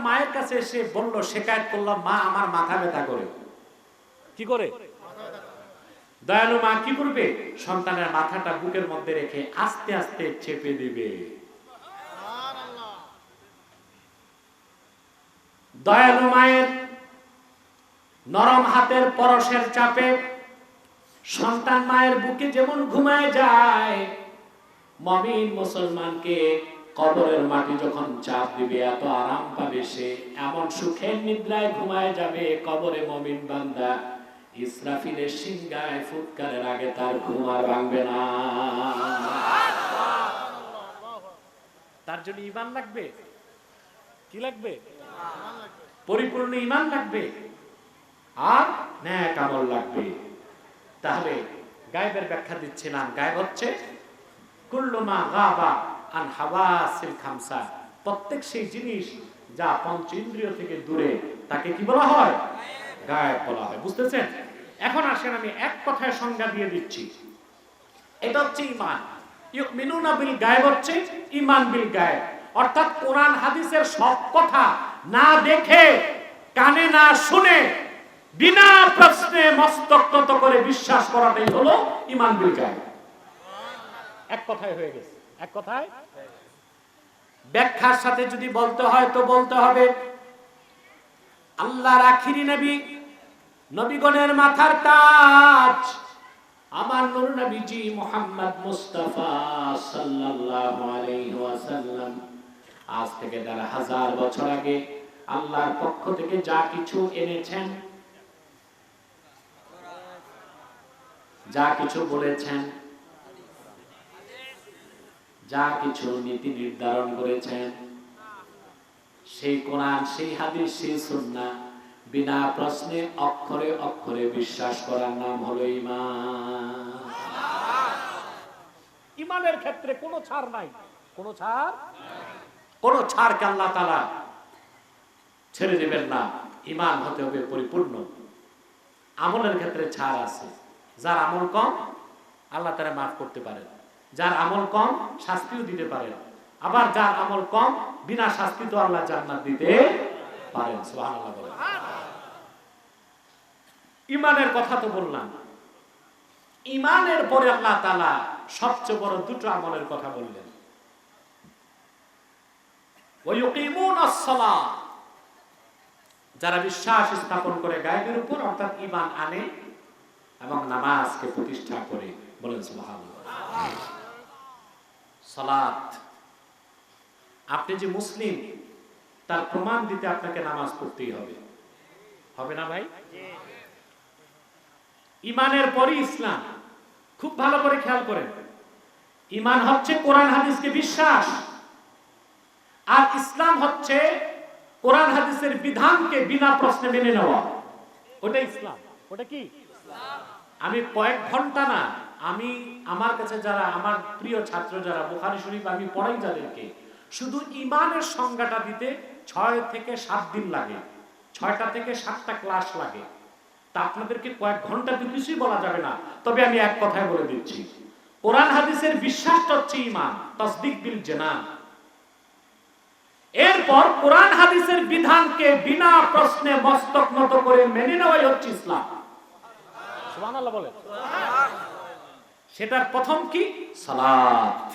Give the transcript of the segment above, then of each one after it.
মায়ের কাছে এসে বলল, শিকায়ত করলাম, মা আমার মাথা ব্যথা করে। কি করে? দয়ালু মা কি করবে? সন্তানের মাথাটা বুকের মধ্যে রেখে আস্তে আস্তে চেপে দিবে। দয়ালু মায়ের নরম হাতের পরশের চাপে সন্তান মায়ের বুকে যেমন ঘুমায় যায়, মুমিন মুসলমানকে কবরের মাটি যখন চাপ দিবে এত আরাম পাবে সে, এমন সুখের নিদ্রায় ঘুমায় যাবে কবরে মুমিন বান্দা। ইসরাফিলের সিংহায় ফুৎকারের আগে তার ঘুম আর ভাঙবে না। তার জন্য ঈমান লাগবে। কি লাগবে? পরিপূর্ণ ঈমান লাগবে আর নেক আমল লাগবে। তাহলে গায়েবের ব্যাখ্যা দিচ্ছিলাম। গায়েব হচ্ছে কুল্লু মা গাবা আন হাওয়াসিল খামসা, প্রত্যেক সেই জিনিস যা পঞ্চ ইন্দ্রিয় থেকে দূরে, তাকে কি বলা হয়? গায়েব বলা হয়। বুঝতেছেন? এখন আসেন আমি এক কথায় সংজ্ঞা দিয়ে দিচ্ছি। এটা হচ্ছে ঈমান। ইউমিনুনা বিল গায়েব হচ্ছে ঈমান বিল গায়েব, অর্থাৎ কোরআন হাদিসের সব কথা না দেখে, কানে না শুনে, বিনা প্রশ্নে মস্তক নত করে বিশ্বাস করাটাই হলো ঈমান বিল গায়েব। এক কথায় হয়ে গেছে। এক কথায় ব্যাখ্যার সাথে যদি বলতে হয় তো বলতে হবে আল্লাহর আখিরি নবী, নবীগণের মাথার তাজ আমার নূর নবীজি মুহাম্মদ মুস্তাফা সাল্লাল্লাহু আলাইহি ওয়াসাল্লাম আজ থেকে ১,৫০০ বছর আগে আল্লাহর পক্ষ থেকে যা কিছু এনেছেন, যা কিছু বলেছেন, যা কিছু নীতি নির্ধারণ করেছেন, সেই কোরআন, সেই হাদিস, সেই সুন্নাহ বিনা প্রশ্নে অক্ষরে অক্ষরে বিশ্বাস করার নাম হলো ঈমান। ঈমানের ক্ষেত্রে কোনো ছাড় নাই, কোনো ছাড়, কোনো ছাড়কে আল্লাহ তাআলা ছেড়ে দিবেন না। ঈমান হতে হবে পরিপূর্ণ। আমলের ক্ষেত্রে ছাড় আছে। যার আমল কম আল্লাহ তাআলা মাফ করতে পারেন, যার আমল কম শাস্তিও দিতে পারেন, আবার যার আমল কম বিনা শাস্তি তো আল্লাহ জান্নাত দিতে পারেন। সুবহানাল্লাহ বলেন। ঈমানের কথা তো বললাম। ঈমানের পরে আল্লাহ তাআলা সবচেয়ে বড় দুটো আমলের কথা বললেন। ওয়া ইউকিমুনাস সালাহ, যারা বিশ্বাস স্থাপন করে গায়েবের উপর, অর্থাৎ ঈমান আনে এবং নামাজকে প্রতিষ্ঠা করে। বলেন সুবহানাল্লাহ। সালাত, আপনি যে মুসলিম তার প্রমাণ দিতে আপনাকে নামাজ পড়তেই হবে। হবে না ভাই? ঈমানের পরই ইসলাম। খুব ভালো করে খেয়াল করেন। ঈমান হচ্ছে কোরআন হাদিসকে বিশ্বাস, আর ইসলাম হচ্ছে কোরআন হাদিসের বিধানকে বিনা প্রশ্নে মেনে নেওয়া। ওটা ইসলাম। ওটা কি? আমি কয়েক ঘন্টা না, আমি আমার কাছে যারা আমার প্রিয় ছাত্র যারা বুখারী শরীফ আমি পড়াই যাদেরকে, শুধু ঈমানের সংজ্ঞাটা দিতে 6 থেকে 7 দিন লাগে, 6টা থেকে 7টা ক্লাস লাগে। তা আপনাদেরকে কয়েক ঘন্টা কিছুই বলা যাবে না। তবে আমি এক কথায় বলে দিচ্ছি, কোরআন হাদিসের বিশ্বাসটা হচ্ছে ঈমান, তাসদিক বিল জানান। এরপর কোরআন হাদিসের বিধানকে বিনা প্রশ্নে মস্তক নত করে মেনে নেওয়াই হচ্ছে ইসলাম। সুবহানাল্লাহ বলেন। সেটার প্রথম কি? সালাত।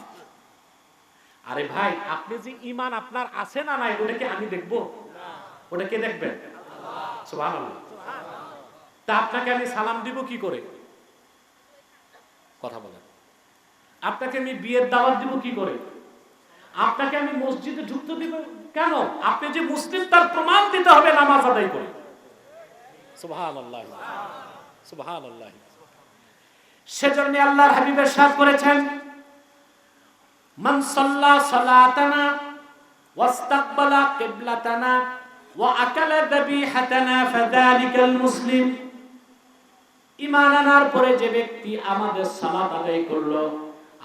আরে ভাই, আপনি যে ঈমান আপনার আছে না নাই ওটাকে আমি দেখব? ওটা কে দেখবেন? আল্লাহ। সুবহানাল্লাহ। তা আপনাকে আমি সালাম দিব কি করে? কথা বলেন। আপনাকে আমি বিয়ের দাওয়াত দিব কি করে? আপনাকে আমি মসজিদে ঢুকতে দিব কেন? আপনি যে মুসলিম তার প্রমাণ দিতে হবে নামাজ আদায় করে। সুবহানাল্লাহ, সুবহানাল্লাহ। সেজন্য আল্লাহর হাবিব ইরশাদ করেছেন, মান সাল্লা সালাতানা ওয়াস্তাকবালা কিবলাতানা ওয়া আকালা যাবিহাতানা ফাযালিকাল মুসলিম। ঈমান আনার পরে যে ব্যক্তি আমাদের সালাত আদায় করলো,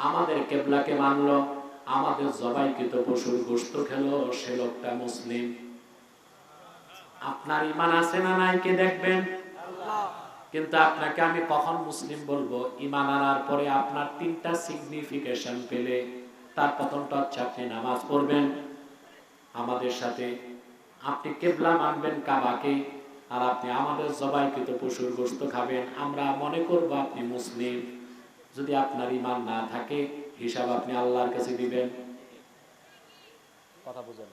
আমাদের কিবলাকে মানলো, আমাদের জবাইকৃত পশুর গোশত খেলো, সে লোকটা মুসলিম। আপনার ঈমান আছে না নাই কে দেখবেন? আল্লাহ। কিন্তু আপনাকে আমি কখন মুসলিম বলবো? ঈমান আনার পরে আপনার 3টা সিগনিফিকেশন পেলে। তার প্রথমটা হচ্ছে আপনি নামাজ পড়বেন আমাদের সাথে, আপনি কিবলা মানবেন কাবাকে, আর আপনি আমাদের জবাইকৃত পশুর গোশত খাবেন, আমরা মনে করব আপনি মুসলিম। যদি আপনার ঈমান না থাকে, হিসাব আপনি আল্লাহর কাছে দিবেন। কথা বুঝেন?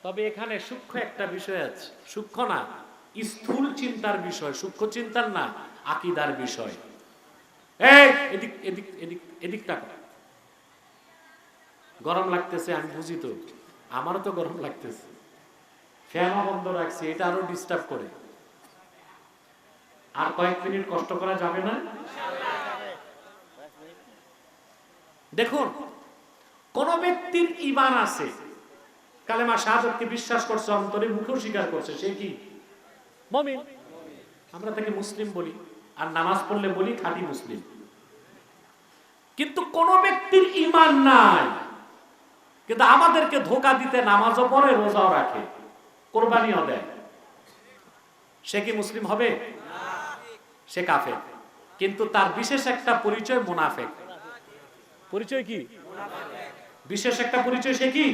তবে এখানে সূক্ষ্ম একটা বিষয় আছে, সূক্ষ্ম না, স্থূল চিন্তার বিষয়, সূক্ষ্ম চিন্তার না, আকীদার বিষয়। এই এদিক এদিক এদিক এদিক তাকা। গরম লাগতেছে, আমি বুঝি তো, আমারও তো গরম লাগতেছে, ফ্যান বন্ধ রাখছি, এটা আরো ডিস্টার্ব করে। আর কয়েক মিনিট কষ্ট করা যাবে না? দেখুন, কোন ব্যক্তির ঈমান আছে, কালেমা শাহাদাতকে বিশ্বাস করছে, অন্তরে মুখেও স্বীকার করছে, সে কি মুমিন। আমরা তাকে মুসলিম বলি, আর নামাজ পড়লে বলি খাঁটি মুসলিম। কিন্তু কোন ব্যক্তির ঈমান নাই, কিন্তু আমাদেরকে ধোঁকা দিতে নামাজও পড়ে, রোজাও রাখে, কোরবানিও দেয়, সে কি মুসলিম হবে? সে কাফের। কিন্তু তার বিশেষ একটা পরিচয় মুনাফিক। পরিচয় কি? বিশেষ একটা পরিচয়, সে কি?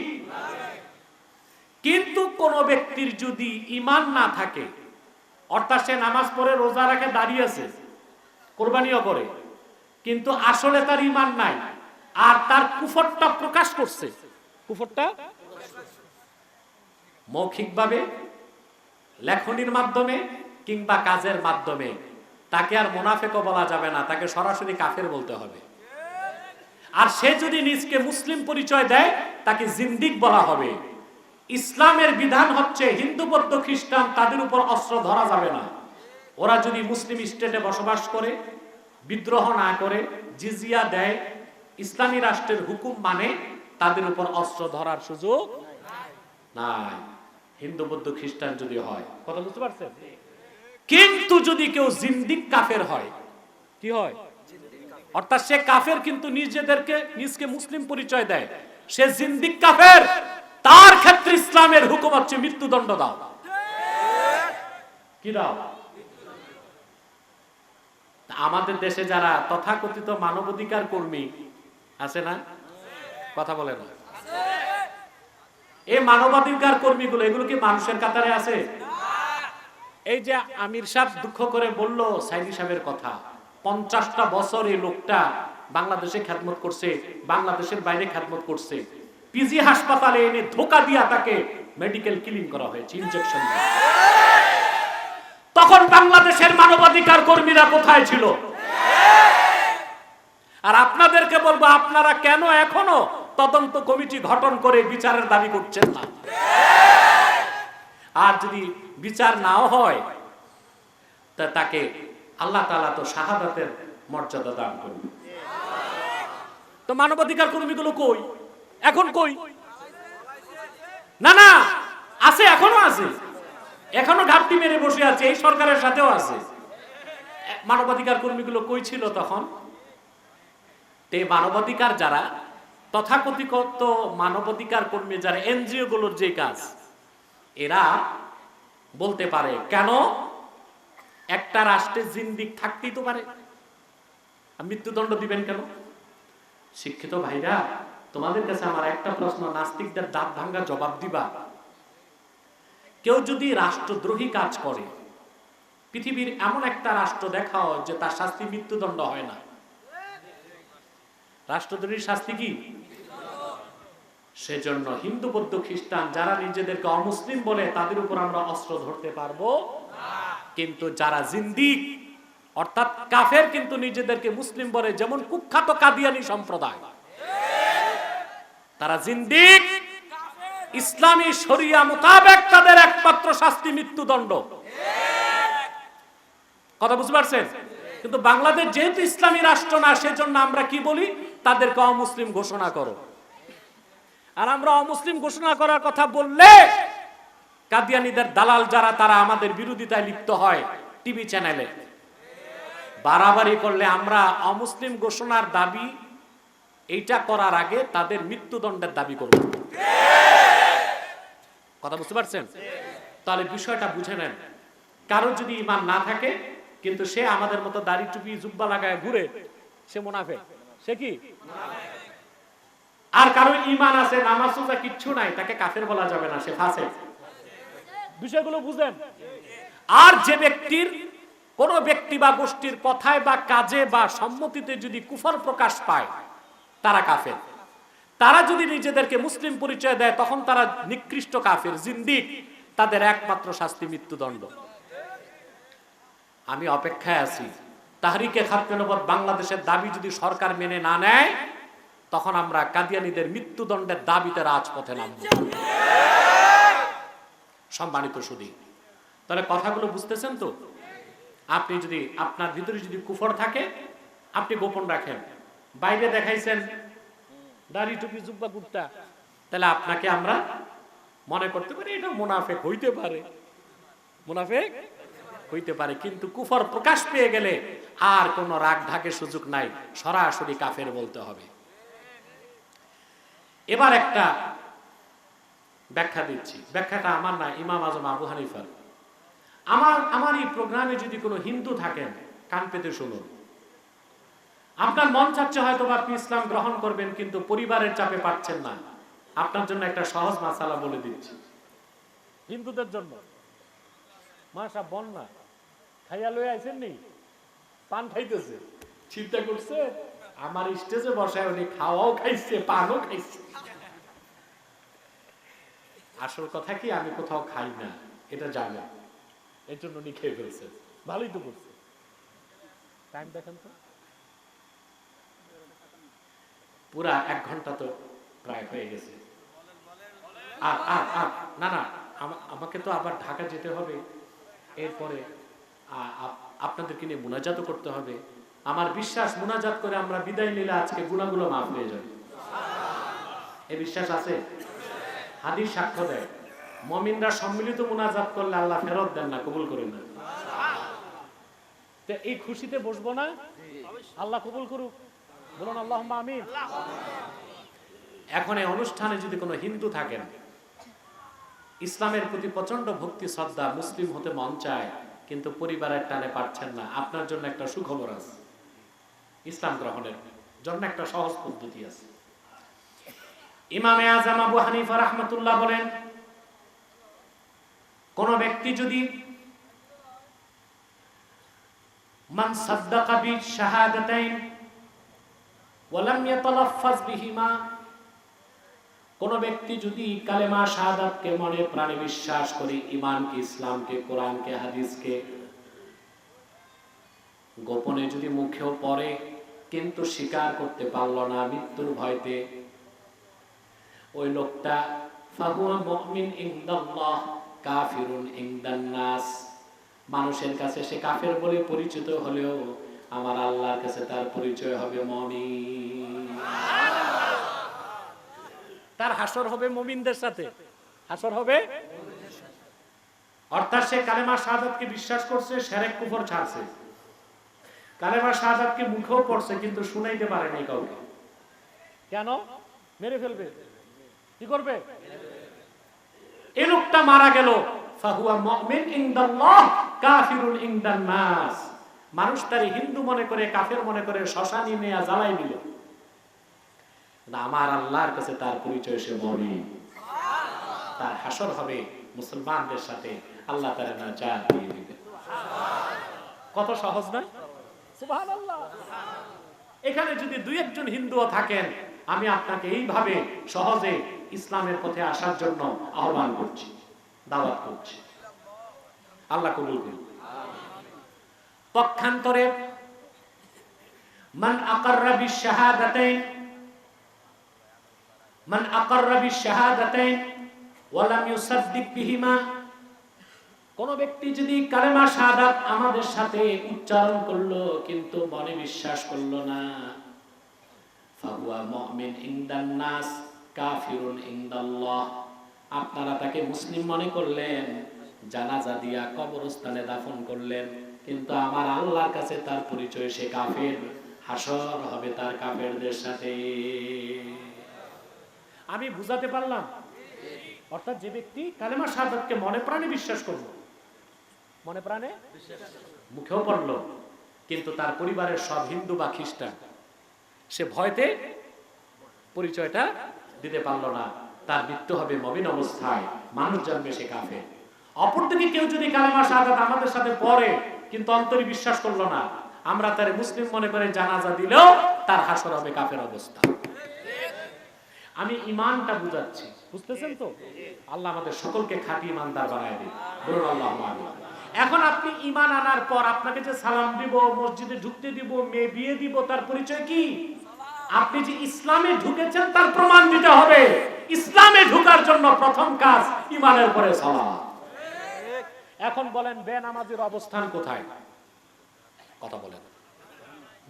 কিন্তু কোন ব্যক্তির যদি ঈমান না থাকে, অর্থাৎ সে নামাজ পড়ে, রোজা রাখে, দাঁড়িয়ে আছে, কোরবানিও করে, কিন্তু আসলে তার ঈমান নাই, আর তার কুফরটা প্রকাশ করছে, কুফরটা মৌখিকভাবে, লেখনির মাধ্যমে কিংবা কাজের মাধ্যমে, তাকে আর মুনাফিকও বলা যাবে না, তাকে সরাসরি কাফের বলতে হবে। আর সে যদি নিজকে মুসলিম পরিচয় দেয়, তাকে জিন্দিক বলা হবে। ইসলামের বিধান হচ্ছে, হিন্দু বৌদ্ধ খ্রিস্টান তাদের উপর অস্ত্র ধরা যাবে না। ওরা যদি মুসলিম স্টেটে বসবাস করে, বিদ্রোহ না করে, জিজিয়া দেয়, ইসলামী রাষ্ট্রের হুকুম মানে, তাদের উপর অস্ত্র ধরার সুযোগ নাই, হিন্দু বৌদ্ধ খ্রিস্টান যদি হয়। কথা বুঝতে পারছেন? কিন্তু যদি কেউ জিন্দিক কাফের হয়, কি হয়? অর্থাৎ সে কাফের কিন্তু নিজকে মুসলিম পরিচয় দেয়, সে জিন্দিক কাফের, তার ক্ষেত্রে ইসলামের হুকুম হচ্ছে মৃত্যুদণ্ড দাও। কি দাও? আমাদের দেশে যারা তথাকথিত মানবাধিকার কর্মী আছে না, কথা বলে না, এই মানবাধিকার কর্মীগুলো, এগুলো কি মানুষের কাতারে আছে? এই যে আমির সাহেব দুঃখ করে বলল সাইদি সাহেবের কথা, 50টা বছর এই লোকটা বাংলাদেশে খেদমত করছে, বাংলাদেশের বাইরে খেদমত করছে, পিজি হাসপাতালে এনে ধোকা দিয়া তাকে মেডিকেল কিলিং করা হয়েছে, ইনজেকশন দিয়ে। তখন বাংলাদেশের মানবাধিকার কর্মীরা কোথায় ছিল? আর আপনাদেরকে বলবো, আপনারা কেন এখনো তদন্ত কমিটি গঠন করে বিচারের দাবি করছেন না? আর যদি বিচার নাও হয়, তা তাকে আল্লাহ তাআলা তো শাহাদাতের মর্যাদা দান করবে। তো মানবাধিকার কর্মীগুলো কই? এখন কই? না না, আছে, এখনো আছে, এখনো ঘাপটি মেরে বসে আছে, এই সরকারের সাথেও আছে। মানবাধিকার কর্মীগুলো কই ছিল তখন? তে মানবাধিকার যারা তথাকথিত মানবাধিকার কর্মী, যারা এনজিও গুলোর যে কাজ, এরা বলতে পারে কেন একটা রাষ্ট্রে জিন্দিক থাকতেই তো পারে, মৃত্যুদণ্ড দিবেন কেন? শিক্ষিত ভাইরা, তোমাদের কাছে আমার একটা প্রশ্ন, নাস্তিকদের দাঁত ভাঙ্গা জবাব দিবা। কেউ যদি রাষ্ট্রদ্রোহী কাজ করে, পৃথিবীর এমন একটা রাষ্ট্র দেখাও যে তার শাস্তি মৃত্যুদণ্ড হয় না। রাষ্ট্রদ্রোহীর শাস্তি কি? সেজন্য হিন্দু বৌদ্ধ খ্রিস্টান যারা নিজেদেরকে অমুসলিম বলে, তাদের উপর আমরা অস্ত্র ধরতে পারবো, কিন্তু যারা জিন্দিক অর্থাৎ কাফের কিন্তু নিজেদেরকে মুসলিম বলে, যেমন কুখ্যাত কাদিয়ানী সম্প্রদায়, তারা জিন্দিক, ইসলামী শরিয়া মোতাবেক তাদের একমাত্র শাস্তি মৃত্যুদণ্ড। কথা বুঝতে পারছেন? কিন্তু বাংলাদেশ যেহেতু ইসলামী রাষ্ট্র না, সেজন্য আমরা কি বলি? তাদেরকে অমুসলিম ঘোষণা করো। আর আমরা অমুসলিম ঘোষণা করার কথা বললে কাদিয়ানীদের দালাল যারা, তারা আমাদের বিরোধিতায় লিপ্ত হয় টিভি চ্যানেলে। বাড়াবাড়ি করলে আমরা অমুসলিম ঘোষণার দাবি এইটা করার আগে তাদের মৃত্যুদণ্ডের দাবি করব। কথা বুঝতে পারছেন? তাহলে বিষয়টা বুঝে নেন। কারো যদি ঈমান না থাকে, কিন্তু সে আমাদের মতো দাড়ি টুপি জুব্বা লাগায় ঘুরে, সে মুনাফিক। সে কি? আর কারো ঈমান আছে, নামাজ রোজা কিচ্ছু নাই, তাকে কাফের বলা যাবে না, সে ফাসিক। বিষয়গুলো বুঝেন। আর যে ব্যক্তির কোন ব্যক্তি বা গোষ্ঠীর কথায় বা কাজে বা সম্মতিতে যদি কুফর প্রকাশ পায় তারা কাফের। তারা যদি নিজেদেরকে মুসলিম পরিচয় দেয় তখন তারা নিকৃষ্ট কাফের, জিন্দিক। তাদের একমাত্র শাস্তি মৃত্যুদণ্ড। আমি অপেক্ষায় আছি, তাহরিকে খাতমে নবুয়ত বাংলাদেশের দাবি যদি সরকার মেনে না নেয় তখন আমরা কাদিয়ানীদের মৃত্যুদণ্ডের দাবিতে রাজপথে নামব। সম্মানিত সুধী, তাহলে কথাগুলো বুঝতেছেন তো? আপনি যদি আপনার ভিতরে যদি কুফর থাকে আপনি গোপন রাখেন, বাইরে দেখাইছেন দাড়ি টুপি জুব্বা কুর্তা, তাহলে আপনাকে আমরা মনে করতে পারি এটা মুনাফেক হইতে পারে, মুনাফেক হইতে পারে। কিন্তু কুফর প্রকাশ পেয়ে গেলে আর কোনো রাগ ঢাকের সুযোগ নাই, সরাসরি কাফের বলতে হবে। এবার একটা ব্যাখ্যা দিচ্ছি, ব্যাখ্যাটা আমার না, ইমাম আজম আবু হানিফার। আমার এই প্রোগ্রামে যদি কোনো হিন্দু থাকেন কান পেতে শুনুন। আপনার মন চাচ্ছে হয়তো আপনি ইসলাম গ্রহণ করবেন কিন্তু পরিবারের চাপে পাচ্ছেন না। আপনার জন্য একটা সহজ মাসালা বলে দিচ্ছি। হিন্দুদের জন্য মাসা বন্যা খাইয়া লয়ে আইছেন নি, পান খাইতেছে, চিন্তা করছে আমার স্টেজে বসায় উনি খাওয়াও খাইছে পানও খাইছে। আসল কথা কি আমি কোথাও খাই না এটা জানে, এর জন্য উনি খেয়ে ফেলছে, ভালোই তো করছে। টাইম দেখেন তো, পুরা 1 ঘন্টা তো প্রায় হয়ে গেছে। না না, আমাকে তো আবার ঢাকা যেতে হবে, এরপরে আপনাদেরকে নিয়ে মুনাজাত করতে হবে। আমার বিশ্বাস মুনাজাত করে আমরা বিদায় নিলে আজকে গুনাহগুলো মাফ হয়ে যাবে। এই বিশ্বাস আছে? হাদিস সাক্ষ্য দেয় মুমিনরা সম্মিলিত মুনাজাত করলে আল্লাহ ফেরত দেন না, কবুল করেন না। তো এই খুশিতে বসবো না? আল্লাহ কবুল করুক, বলুন আল্লাহুম্মা আমিন। এখন এই অনুষ্ঠানে যদি কোনো হিন্দু থাকেন, ইসলামের প্রতি প্রচন্ড ভক্তি শ্রদ্ধা, মুসলিম হতে মন চায় কিন্তু পরিবারের টানে পারছেন না, আপনার জন্য একটা সুখবর আছে। ইসলাম গ্রহণের জন্য একটা সহজ পদ্ধতি আছে। ইমামে আজম আবু হানিফা রাহমাতুল্লাহ বলেন, কোন ব্যক্তি যদি মান সাদ্দাকা বিশ-শাহাদাতাইন ওয়া লাম ইয়াতালাফফাজ বিহিমা, কোন ব্যক্তি যদি কালেমা শাহাদাতকে মনে প্রাণে বিশ্বাস করে, ঈমানকে, ইসলামকে, কোরআনকে, হাদিসকে গোপনে যদি মুখেও পড়ে কিন্তু স্বীকার করতে পারল না মৃত্যুর ভয়তে, ওই লোকটা ফাহুয়া মুমিন ইনদাল্লাহ কাফিরুন ইনদান নাস, মানুষের কাছে সে কাফের বলে পরিচিত হলেও আমার আল্লাহর কাছে তার পরিচয় হবে মুমিন। তার হাসর হবে মুমিনদের সাথে, হাসর হবে, অর্থাৎ সে কালেমা শাহাদাতকে বিশ্বাস করছে, শিরক কুফর ছাড়ছে, কালেমা শাহাদাতকে মুখেও পড়ছে কিন্তু শুনাইতে পারে নাই কাউকে। কেন? মেরে ফেলবে। কি করবে? এই লোকটা মারা গেল, ফাহুয়া মুমিন ইনদাল্লাহ কাফিরুন ইনদান নাস, মানুষ তার হিন্দু মনে করে, কাফের মনে করে শ্মশানে নিয়ে জ্বালাই দিল, আমার আল্লাহর কাছে তার পরিচয় সে মুমিন। তার হাসর হবে মুসলমানদের সাথে, আল্লাহ তাআলা নাজাত দিয়ে দিবে। কত সহজ না? সুবহানাল্লাহ। এখানে যদি 2-1 জন হিন্দুও থাকেন, আমি আপনাকে এইভাবে সহজে ইসলামের পথে আসার জন্য আহ্বান করছি, দাওয়াত করছি। আল্লাহ কবুল করুন। পক্ষান্তরে মান আকাররা বিশ-শাহাদাতাইন মান আকাররা বিশ-শাহাদাতাইন ওয়া লাম ইউসাদ্দিক বিহিমা, কোন ব্যক্তি যদি কালেমা শাহাদাত আমাদের সাথে উচ্চারণ করলো কিন্তু মনে বিশ্বাস করলো না, ফাহুয়া মুমিন ইনদান নাস কাফিরুন ইনদাল্লাহ, আপনারা তাকে মুসলিম মনে করলেন, জানাজা দিয়া কবরস্থানে দাফন করলেন কিন্তু আমার আল্লাহর কাছে তার পরিচয় সে কাফের, হাসর হবে তার কাফেরদের সাথে। আমি বুঝাতে পারলাম? অর্থাৎ যে ব্যক্তি কালেমা শাহাদাতকে মনে প্রাণে বিশ্বাস করলো, মনে প্রাণে মুখেও পড়লো কিন্তু তার পরিবারের সব হিন্দু বা খ্রিস্টান, সে ভয়তে পরিচয়টা দিতে পারলো না, তার মৃত্যু হবে মুমিন অবস্থায়, মানুষ জানবে সে কাফের। অপরদিকে কেউ যদি কালেমা শাহাদাত আমাদের সাথে পড়ে কিন্তু অন্তরে বিশ্বাস করলো না, আমরা তার মুসলিম মনে করে জানাজা দিলেও তার হাসর হবে কাফের অবস্থা। আমি ইমানটা বুঝাচ্ছি, বুঝতেছেন তো? আল্লাহ আমাদের সকলকে খাঁটি ইমানদার বানায় দিন, বলুন আল্লাহুম্মা আমিন। এখন আপনি ইমান আনার পর আপনাকে যে সালাম দিব, মসজিদে ঢুকতে দিব, মেয়ে বিয়ে দিব, তার পরিচয় কি? আপনি যে ইসলামে ঢুকেছেন তার প্রমাণ দিতে হবে। ইসলামে ঢোকার জন্য প্রথম কাজ ইমানের পরে সালাত। এখন বলেন বেনামাজির অবস্থান কোথায়? কথা বলেন।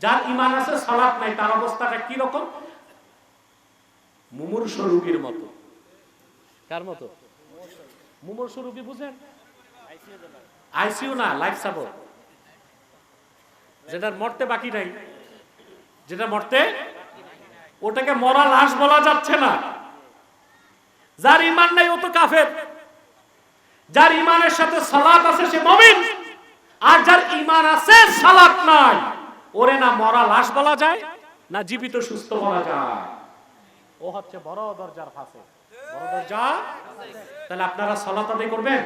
যার ইমান আছে সালাত নাই তার অবস্থাটা কি রকম? মুমূর্ষু রোগীর মতো। কার মতো? মুমূর্ষু রোগী বুঝেন? আইসিইউ না, লাইফ সাপোর্ট। যেটা মরতে বাকি নাই, যেটা মরতে, ওটাকে মরা লাশ বলা যাচ্ছে না। যার ইমান নাই ও তো কাফের। যার ইমানের সাথে সালাত আছে সে মুমিন, আর যার ইমান আছে সালাত নাই ওরে না মরা লাশ বলা যায় না জীবিত সুস্থ বলা যায়। ও হচ্ছে বড় দরজার ফাঁসে, বড় দরজা। তাহলে আপনারা সালাত আদায় করবেন?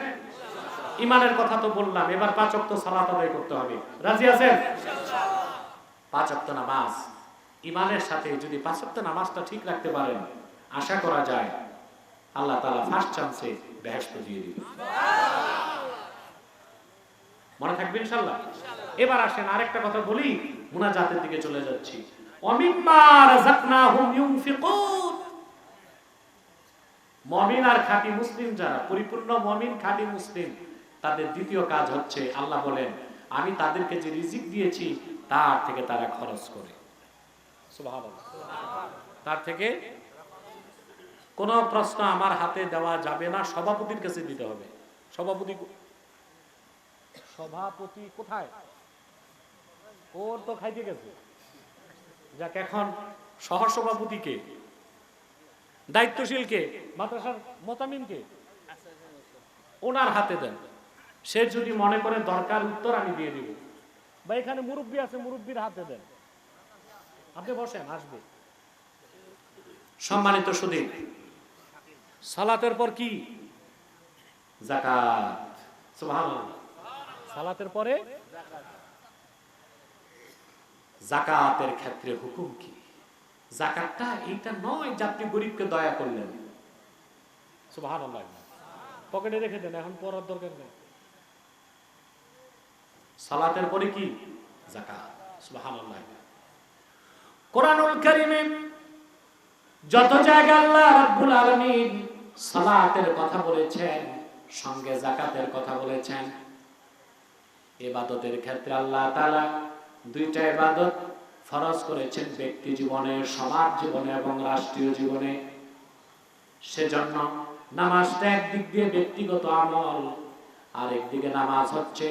ইমানের কথা তো বললাম, এবার 5 ওয়াক্ত সালাত আদায় করতে হবে। রাজি আছেন? ইনশাআল্লাহ। 5 ওয়াক্ত নামাজ ইমানের সাথে যদি 5 ওয়াক্ত নামাজটা ঠিক রাখতে পারেন, আশা করা যায় আল্লাহ তাআলা ফার্স্ট চান্সে বেহেশত দিয়ে দিবেন। মনে থাকবে ইনশাআল্লাহ। এবার আসেন আরেকটা কথা বলি, মুনাজাতের দিকে চলে যাচ্ছি। ওয়ামিম্মা রাযাকনাহুম ইউনফিকুন। মুমিন আর খাঁটি মুসলিম যারা, পরিপূর্ণ মুমিন খাঁটি মুসলিম, তাদের দ্বিতীয় কাজ হচ্ছে আল্লাহ বলেন আমি তাদেরকে যে রিজিক দিয়েছি তার থেকে তারা খরচ করে। সুবহানাল্লাহ। তার থেকে কোনো প্রশ্ন আমার হাতে দেওয়া যাবে না, সভাপতির কাছে দিতে হবে। সভাপতি কোথায়? ওর তো খাইতে গেছে। যাক, এখন সহসভাপতিকে, দায়িত্বশীলকে, মাদ্রাসার মোতামিমকে ওনার হাতে দেন। সে যদি মনে করে দরকার উত্তর আমি দিয়ে দিব, বা এখানে মুরব্বী আছে মুরব্বীর হাতে দেন। আপনি বসেন, আসবে। সম্মানিত সুধী, সালাতের পর কি? যাকাত। সুবহানাল্লাহ। সালাতের পরে যাকাতের ক্ষেত্রে হুকুম কি? যাকাতটা এইটা নয় যে আপনি গরিবকে দয়া করলেন, সুবহানাল্লাহ, পকেটে রেখে দেন, এখন পড়ার দরকার নেই। সালাতের পরে কি? যাকাত। সুবহানাল্লাহ। কোরআনুল কারীমে যত জায়গায় আল্লাহ রাব্বুল আলামিন সালাতের কথা বলেছেন, সঙ্গে যাকাতের কথা বলেছেন। ইবাদতের ক্ষেত্রে আল্লাহ তাআলা দুইটা ইবাদত ফরজ করেছেন ব্যক্তি জীবনে, সমাজ জীবনে এবং রাষ্ট্রীয় জীবনে। সেজন্য নামাজটা একদিক দিয়ে ব্যক্তিগত আমল, আর একদিকে নামাজ হচ্ছে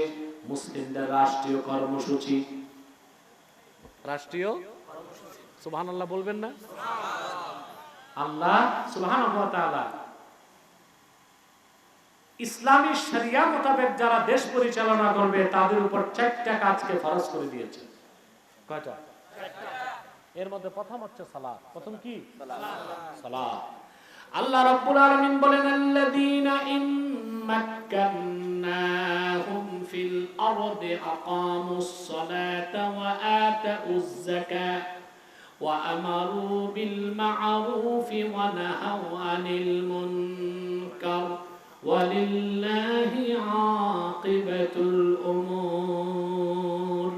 মুসলিমদের রাষ্ট্রীয় কর্মসূচি। রাষ্ট্রীয় সুবহানাল্লাহ বলবেন না? আল্লাহ সুবহানাহু ওয়া তাআলা ইসলামী শরিয়া মোতাবেক যারা দেশ পরিচালনা করবে তাদের উপর 4টা কাজকে ফরজ করে দিয়েছে। কয়টা? 4টা। এর মধ্যে প্রথম হচ্ছে সালাত। প্রথম কি? সালাত। আল্লাহ রাব্বুল আলামিন বলেন আল্লাযীনা ইম্মাক্কান্নাহুম ফিল আরদি আকামুস সালাতা ওয়া আতাউয যাকাত ওয়া আমারু বিল মা'রুফি ওয়া নাহাউ আনিল মুনকার ওয়ালিল্লাহি আকিবাতুল উমুর।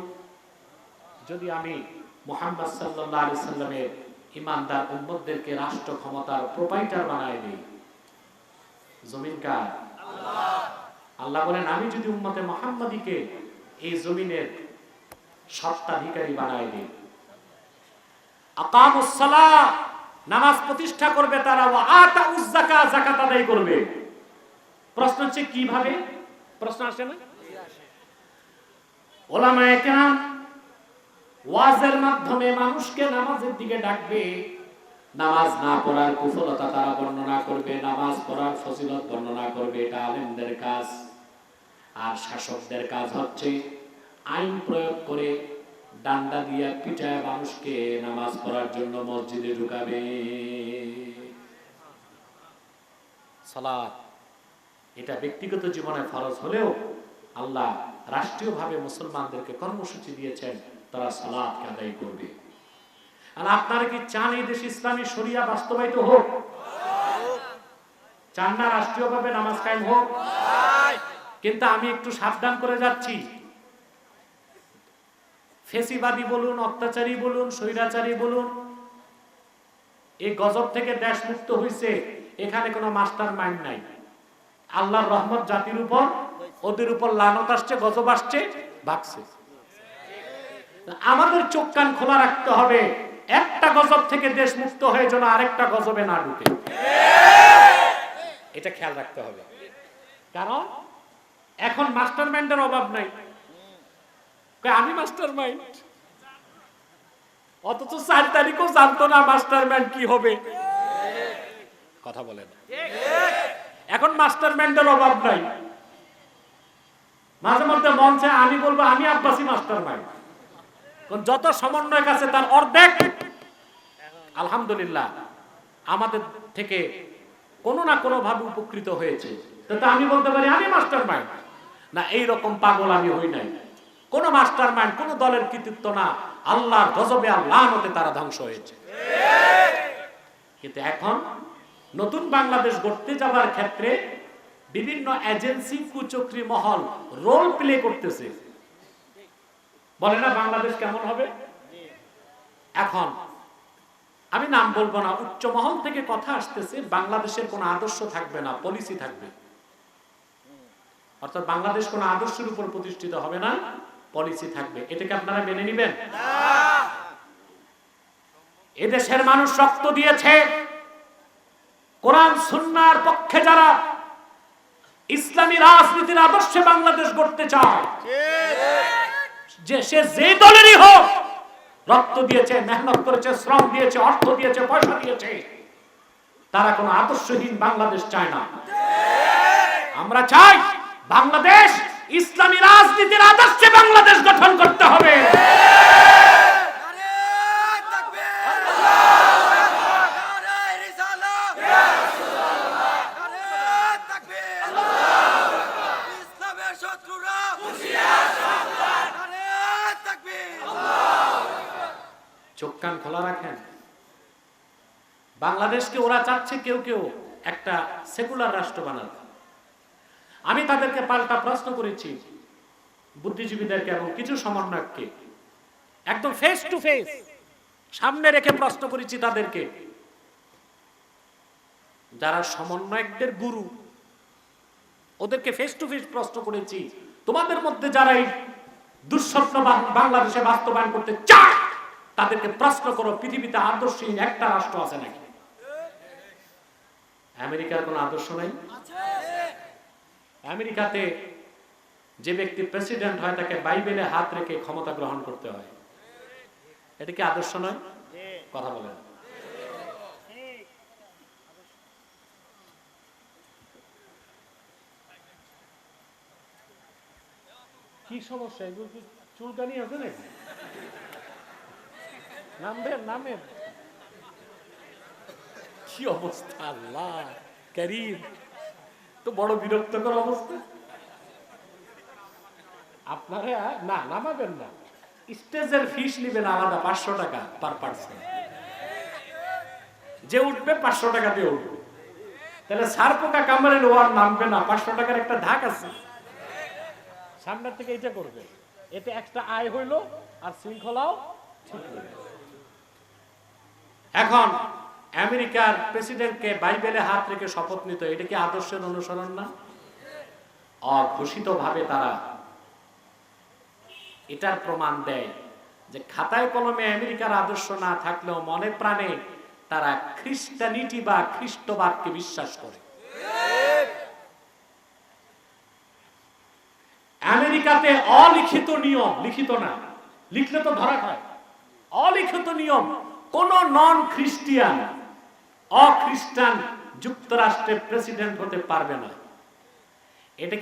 যদি আমি মুহাম্মদ সাল্লাল্লাহু আলাইহি সাল্লামের ইমানদার উম্মতদেরকে রাষ্ট্র ক্ষমতার প্রোপাইটার বানায় দেই, জমিন কার? আল্লাহ। আল্লাহ বলেন আমি যদি উম্মতে মুহাম্মাদীকে এই জমিনের স্বত্বাধিকারী বানায় দেই, আকামুস সালাহ নামাজ প্রতিষ্ঠা করবে তারা, ওয়া আতাউয যাকাত যাকাত আদায় করবে। প্রশ্ন হচ্ছে কিভাবে? প্রশ্ন আসে না? উলামায়ে কেরাম ওয়াজের মাধ্যমে মানুষকে নামাজের দিকে ডাকবে, নামাজ না পড়ার কুফলতা তারা বর্ণনা করবে, নামাজ পড়ার ফজিলত বর্ণনা করবে। এটা আলেমদের কাজ। আর শাসকদের কাজ হচ্ছে আইন প্রয়োগ করে ডান্ডা দিয়ে পিটায় মানুষকে নামাজ পড়ার জন্য মসজিদে ঢুকাবে। সালাত এটা ব্যক্তিগত জীবনে ফরজ হলেও আল্লাহ রাষ্ট্রীয়ভাবে মুসলমানদেরকে কর্মসূচি দিয়েছেন, তারা সালাতকে আদায় করবে। আর আপনারা কি চান এই দেশে ইসলামী শরিয়া বাস্তবায়িত হোক? চান না রাষ্ট্রীয়ভাবে নামাজ কায়েম হোক? কিন্তু আমি একটু সাবধান করে যাচ্ছি, ফেসিবাদী বলুন, অত্যাচারী বলুন, স্বৈরাচারী বলুন, এই গজব থেকে দেশ মুক্ত হয়েছে, এখানে কোনো মাস্টার মাইন্ড নাই। আল্লাহর রহমত জাতির উপর, ওদের উপর লানত আসছে, গজব আসছে, ভাগছে। আমাদের চোখ কান খোলা রাখতে হবে, একটা গজব থেকে দেশ মুক্ত হয়ে যেন আরেকটা গজবে না ঢুকে, এটা খেয়াল রাখতে হবে। কারণ এখন মাস্টার মাইন্ডের অভাব নাই। আমি মাস্টার মাইন্ড, অথচ 4 তারিখও জানতো না মাস্টার মাইন্ড কি হবে। কথা বলেন, এখন মাস্টার মাইন্ডের অভাব নাই। মাঝে মধ্যে মন চায় আমি বলবো আমি আব্বাসী মাস্টার মাইন্ড, যত সমন্বয় আছে তার অর্ধেক আলহামদুলিল্লাহ আমাদের থেকে কোনো না কোনো ভাবে উপকৃত হয়েছে। তো আমি বলতে পারি আমি মাস্টার মাইন্ড না, এইরকম পাগল আমি হই নাই। কোন মাস্টার মাইন্ড, কোন দলের কৃতিত্ব না, আল্লাহর গজবে, আল্লাহর মতে তারা ধ্বংস হয়েছে। কিন্তু এখন নতুন বাংলাদেশ গড়তে যাবার ক্ষেত্রে বিভিন্ন এজেন্সি, কুচক্রী মহল রোল প্লে করতেছে। বলে না বাংলাদেশ কেমন হবে। এখন আমি নাম বলবো না, উচ্চ মহল থেকে কথা আসতেছে বাংলাদেশের কোনো আদর্শ থাকবে না, পলিসি থাকবে। অর্থাৎ বাংলাদেশ কোনো আদর্শের উপর প্রতিষ্ঠিত হবে না, পলিসি থাকবে। এটাকে আপনারা মেনে নেবেন? এদেশের মানুষ রক্ত দিয়েছে কোরআন সুন্নাহর পক্ষে, যারা ইসলামী রাজনীতির আদর্শে বাংলাদেশ গড়তে চায়, যে সে যে দলেরই হোক, রক্ত দিয়েছে, মেহনত করেছে, শ্রম দিয়েছে, অর্থ দিয়েছে, পয়সা দিয়েছে, তারা কোনো আদর্শহীন বাংলাদেশ চায় না। আমরা চাই বাংলাদেশ ইসলামী রাজনীতির আদর্শে বাংলাদেশ গঠন করতে হবে। চোখ কান খোলা রাখেন। বাংলাদেশকে ওরা চাচ্ছে কেউ কেউ একটা সেকুলার রাষ্ট্র বানাতে। আমি তাদেরকে পাল্টা প্রশ্ন করেছি, বুদ্ধিজীবীদেরকে এবং কিছু সমন্বয়ককে, একদম ফেস টু ফেস সামনে রেখে প্রশ্ন করেছি তাদেরকে, যারা সমন্বয়কদের গুরু, ওদেরকে ফেস টু ফেস প্রশ্ন করেছি, তোমাদের মধ্যে যারা এই দুঃস্বপ্ন বাংলাদেশে বাস্তবায়ন করতে চায়, তাদেরকে প্রশ্ন করো, পৃথিবীতে আদর্শহীন একটা রাষ্ট্র আছে নাকি? আমেরিকার কোন আদর্শ নাই? আমেরিকাতে যে ব্যক্তি প্রেসিডেন্ট হয় তাকে বাইবেলে হাত রেখে ক্ষমতা গ্রহণ করতে হয়। এটা কি আদর্শ নয়? কথা বলেন। কি সমস্যা? এগুলো কি চুলকানি আছে নাকি? নামবেন, নামেন। কি অবস্থা, আল্লাহ কারীম, তো বড় বিরক্তকর অবস্থা। আপনারা না নামাবেন না, স্টেজের ফিস নেবেন আলাদা 500 টাকা পার পার্সন। যে উঠবে 500 টাকা দিয়ে উঠবে। তাহলে সার পোকা কামড়ে ওয়ার নামবে না, 500 টাকার একটা ঢাক আছে, সামনের থেকে এটা করবে, এতে একটা আয় হইলো আর শৃঙ্খলাও ঠিক হইল। এখন আমেরিকার প্রেসিডেন্টকে বাইবেলে হাত রেখে শপথ নিত, এটা কি আদর্শের অনুসরণ না? অঘোষিত ভাবে তারা এটার প্রমাণ দেয় যে খাতায় কলমে আমেরিকার আদর্শ না থাকলেও মনে প্রাণে তারা খ্রিস্টানিটি বা খ্রিস্টবাদকে বিশ্বাস করে। আমেরিকাতে অলিখিত নিয়ম, লিখিত না, লিখলে তো ধরা হয়, অলিখিত নিয়ম, কোন নন খ্রিস্টিয়ান, অখ্রিস্টান যুক্তরাষ্ট্রের প্রেসিডেন্ট হতে পারবে না। এটাকে